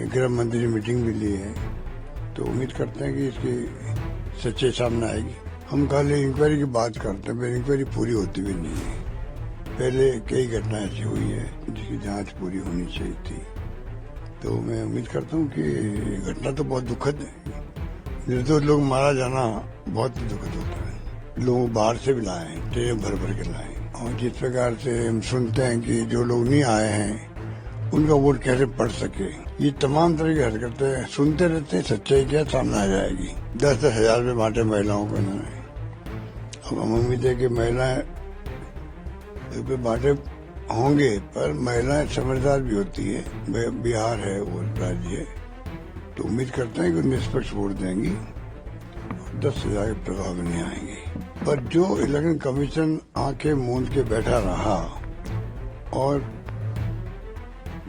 गृह मंत्री ने मीटिंग भी ली है, तो उम्मीद करते हैं कि इसकी सच्चाई सामने आएगी। हम खाली इंक्वायरी की बात करते हैं, पर इंक्वायरी पूरी होती भी नहीं है। पहले कई घटना ऐसी हुई है जिसकी जांच पूरी होनी चाहिए थी, तो मैं उम्मीद करता हूँ कि घटना तो बहुत दुखद है। निर्दोष लोग मारा जाना बहुत दुखद होता है। लोग बाहर से भी लाए हैं, ट्रेन भर भर के लाए, और जिस प्रकार से हम सुनते हैं कि जो लोग नहीं आए हैं उनका वोट कैसे पड़ सके, ये तमाम तरह की हरकतें सुनते रहते हैं। सच्चाई क्या सामने आ जाएगी। 10-10 हजार रुपये बांटे महिलाओं को इन्होंने। अब हम उम्मीद है कि महिलाएं रुपये बांटे होंगे, पर महिलाएं समझदार भी होती है। बिहार है वो राज्य है, तो उम्मीद करते हैं कि निष्पक्ष वोट देंगी, 10 हजार के प्रभाव में नहीं आएंगे। पर जो इलेक्शन कमीशन आंखें मूंद के बैठा रहा और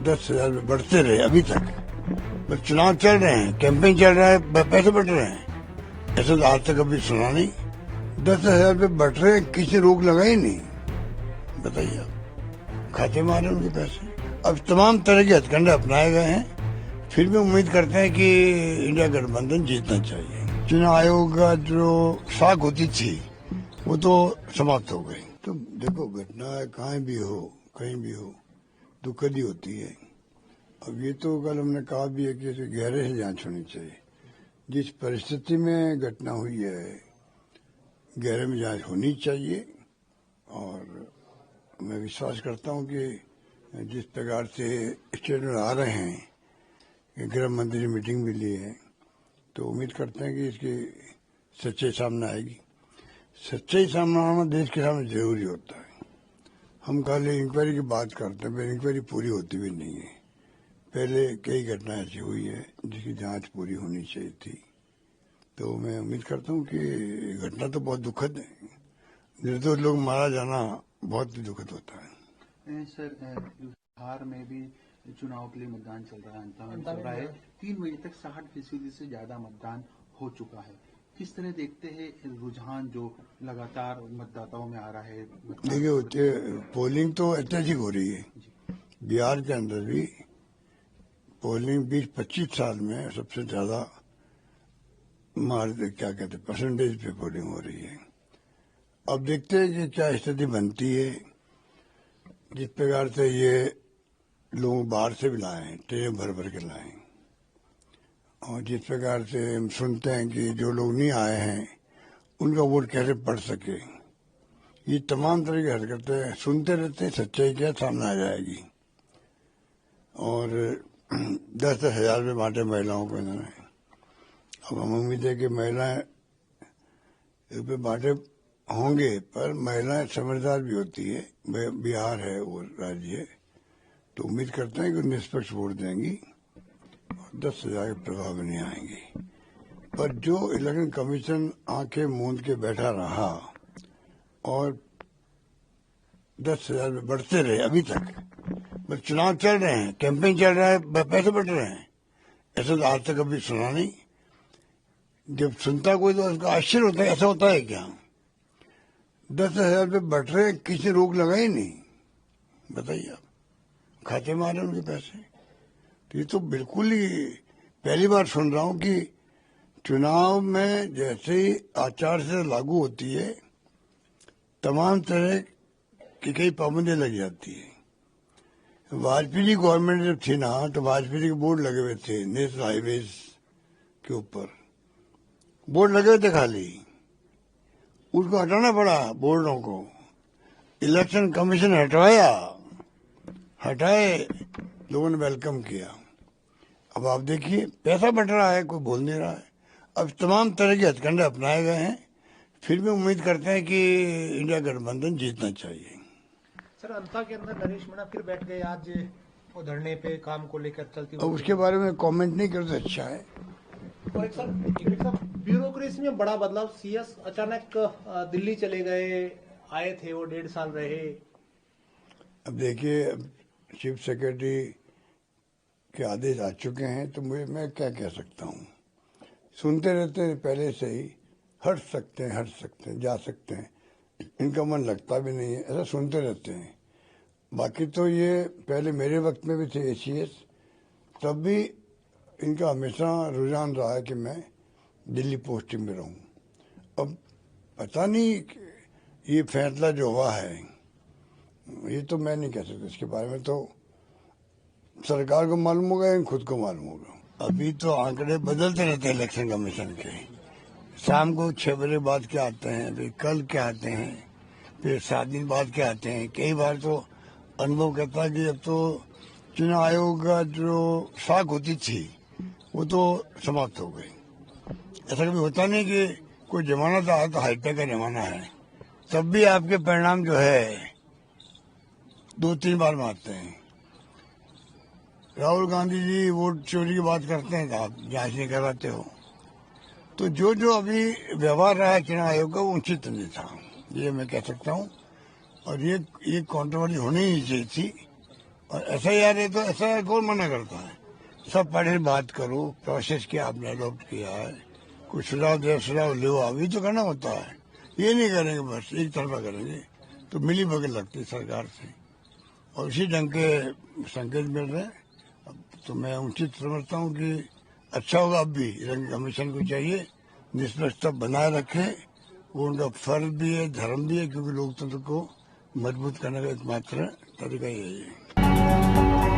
10 हजार में बढ़ते रहे अभी तक, बस चुनाव चल रहे हैं, कैंपेन चल रहा है, पैसे बढ़ रहे हैं, ऐसा तो आज तक कभी सुना नहीं। 10 हजार पे बढ़ रहे, किसी रोक लगाई नहीं। बताइए आप, खाते मारे उनके पैसे। अब तमाम तरह के हथकंडे अपनाए गए हैं, फिर भी उम्मीद करते हैं कि इंडिया गठबंधन जीतना चाहिए। चुनाव आयोग का जो साख होती थी वो तो समाप्त हो गई। तो देखो, घटना कहीं भी हो, कहीं भी हो, दुखद ही होती है। अब ये तो कल हमने कहा भी है कि इसे गहरे से जांच होनी चाहिए। जिस परिस्थिति में घटना हुई है, गहरे में जांच होनी चाहिए। और मैं विश्वास करता हूं कि जिस प्रकार से स्टेटमेंट आ रहे हैं कि गृह मंत्री ने मीटिंग भी ली है, तो उम्मीद करते हैं कि इसकी सच्चाई सामने आएगी। सच्चाई सामने आना देश के सामने जरूरी होता है। हम खाली इंक्वायरी की बात करते हैं, पर इंक्वायरी पूरी होती भी नहीं है। पहले कई घटना ऐसी हुई है जिसकी जांच पूरी होनी चाहिए थी, तो मैं उम्मीद करता हूँ कि घटना तो बहुत दुखद है। निर्दोष लोग मारा जाना बहुत दुखद होता है। सर, बिहार में भी चुनाव के लिए मतदान चल रहा है, अंतिम चल रहा है। 3 बजे तक 60% से ज्यादा मतदान हो चुका है। किस तरह देखते हैं रुझान जो लगातार मतदाताओं में आ रहा है? देखिए, पोलिंग तो अत्यधिक हो रही है। बिहार के अंदर भी पोलिंग 20-25 साल में सबसे ज्यादा क्या कहते हैं, परसेंटेज पे पोलिंग हो रही है। अब देखते हैं कि क्या स्थिति बनती है। जिस प्रकार से ये लोग बाहर से भी लाए हैं, ट्रेन भर भर के लाए, और जिस प्रकार से हम सुनते हैं कि जो लोग नहीं आए हैं उनका वोट कैसे पड़ सके, ये तमाम तरह की हरकतें सुनते रहते हैं। सच्चाई क्या सामने आ जाएगी। और 10-10 हजार रुपये बांटे महिलाओं को इन्होंने। अब हम उम्मीद है कि महिलाएं रुपये बांटे होंगे, पर महिलाएं समझदार भी होती है। बिहार है वो राज्य है, तो उम्मीद करते हैं कि निष्पक्ष वोट देंगी, 10 हजार के प्रभाव में नहीं आएंगे। पर जो इलेक्शन कमीशन आंखें मूंद के बैठा रहा और 10 हजार में बढ़ते रहे अभी तक, बस चुनाव चल रहे हैं, कैंपेन चल रहा है, पैसे बढ़ रहे हैं, ऐसा तो आज तक कभी सुना नहीं। जब सुनता कोई तो उसका आश्चर्य होता है, ऐसा होता है क्या? 10 हजार पे बढ़ रहे, किसी रोक लगाई नहीं। बताइए आप, खाते मारे उनके पैसे। तो ये तो बिल्कुल ही पहली बार सुन रहा हूं कि चुनाव में जैसे ही आचार संहिता लागू होती है, तमाम तरह की कई पाबंदियां लग जाती है। वाजपेयी जी गवर्नमेंट जब थी ना, तो वाजपेयी जी के बोर्ड लगे हुए थे नेशनल हाईवेज के ऊपर, बोर्ड लगे हुए थे खाली, उसको हटाना पड़ा बोर्डों को। इलेक्शन कमीशन हटाए, लोगों ने वेलकम किया। अब आप देखिए, पैसा बढ़ रहा है, कोई बोल नहीं रहा है। अब तमाम तरह के हथकंडे अपनाए गए हैं, फिर भी उम्मीद करते हैं कि इंडिया गठबंधन जीतना चाहिए। सर, अंता के अंदर नरेश मीणा फिर बैठ गए आज वो धरने पे, काम को लेकर चलती। अब उसके बारे में कमेंट नहीं करते, अच्छा है। और एक सर, ब्यूरोक्रेसी में बड़ा बदलाव। सीएस अचानक दिल्ली चले गए, आए थे वो 1.5 साल रहे। अब देखिए, चीफ सेक्रेटरी के आदेश आ चुके हैं, तो मैं क्या कह सकता हूँ। सुनते रहते हैं पहले से ही, हट सकते हैं, जा सकते हैं, इनका मन लगता भी नहीं है, ऐसा सुनते रहते हैं। बाकी तो ये पहले मेरे वक्त में भी थे एसीएस, तब भी इनका हमेशा रुझान रहा है कि मैं दिल्ली पोस्टिंग में रहूं। अब पता नहीं ये फैसला जो हुआ है, ये तो मैं नहीं कह सकता, इसके बारे में तो सरकार को मालूम होगा या खुद को मालूम होगा। अभी तो आंकड़े बदलते रहते हैं इलेक्शन कमीशन के। शाम को 6 बजे बाद क्या आते हैं, फिर कल क्या आते हैं, फिर 7 दिन बाद क्या आते हैं। कई बार तो अनुभव कहता है कि अब तो चुनाव आयोग का जो साख होती थी वो तो समाप्त हो गई। ऐसा कभी होता नहीं कि कोई जमाना था, तो हाईटेक का जमाना है, तब भी आपके परिणाम जो है 2-3 बार में आते हैं। राहुल गांधी जी वोट चोरी की बात करते हैं, तो आप जांच नहीं करवाते हो। तो जो जो अभी व्यवहार रहा है चुनाव आयोग का, वो उचित नहीं था, ये मैं कह सकता हूँ। और ये कंट्रोवर्सी होनी ही चाहिए थी। और SIR है तो SIR कौन मना करता है? सब पढ़े बात करो, प्रोसेस क्या आपने अडॉप्ट किया है, कुछ सुझाव दे, सुझाव लो, अभी तो करना होता है। ये नहीं करेंगे, बस एक तरफा करेंगे तो मिली भगत लगती है सरकार से, और उसी ढंग के संकेत मिल रहे हैं। अब तो मैं उचित समझता हूँ कि अच्छा होगा। अब भी इलेक्शन कमीशन को चाहिए निष्पक्षता बनाए रखे, वो उनका फर्ज भी है, धर्म भी है, क्योंकि लोकतंत्र को मजबूत करने का एकमात्र तरीका यही है।